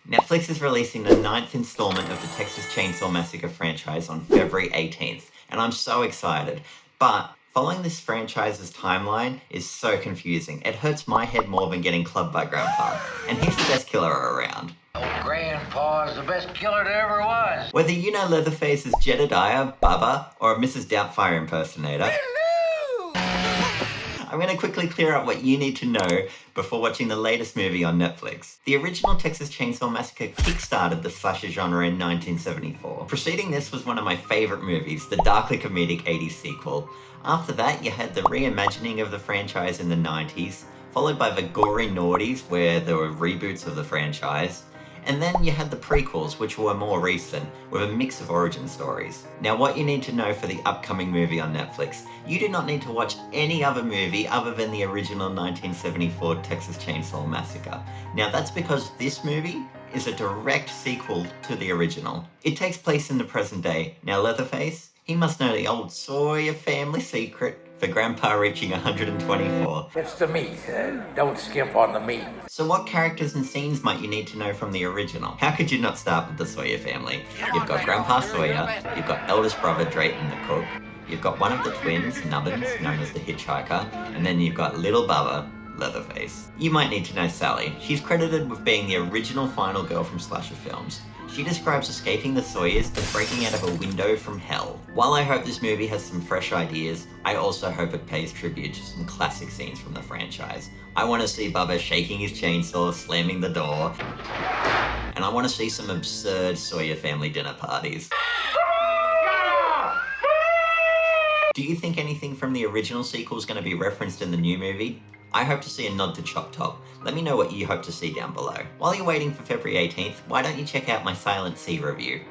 Netflix is releasing the 9th installment of the Texas Chainsaw Massacre franchise on February 18th, and I'm so excited. But following this franchise's timeline is so confusing. It hurts my head more than getting clubbed by Grandpa, and he's the best killer around. Oh, Grandpa's the best killer there ever was. Whether you know Leatherface as Jedediah, Bubba, or a Mrs. Doubtfire impersonator, I'm going to quickly clear up what you need to know before watching the latest movie on Netflix. The original Texas Chainsaw Massacre kickstarted the slasher genre in 1974. Preceding this was one of my favourite movies, the darkly comedic 80s sequel. After that, you had the reimagining of the franchise in the 90s, followed by the gory noughties, where there were reboots of the franchise. And then you had the prequels, which were more recent, with a mix of origin stories. Now, what you need to know for the upcoming movie on Netflix: you do not need to watch any other movie other than the original 1974 Texas Chainsaw Massacre. Now, that's because this movie is a direct sequel to the original. It takes place in the present day. Now, Leatherface, he must know the old Sawyer family secret for Grandpa reaching 124. It's the meat. Don't skimp on the meat. So what characters and scenes might you need to know from the original? How could you not start with the Sawyer family? You've got Grandpa Sawyer, you've got eldest brother Drayton the cook, you've got one of the twins, Nubbins, known as the hitchhiker, and then you've got little Bubba, Leatherface. You might need to know Sally. She's credited with being the original final girl from slasher films. She describes escaping the Sawyers as breaking out of a window from hell. While I hope this movie has some fresh ideas, I also hope it pays tribute to some classic scenes from the franchise. I want to see Bubba shaking his chainsaw, slamming the door, and I want to see some absurd Sawyer family dinner parties. Do you think anything from the original sequel is going to be referenced in the new movie? I hope to see a nod to Chop Top. Let me know what you hope to see down below. While you're waiting for February 18th, why don't you check out my Silent C review?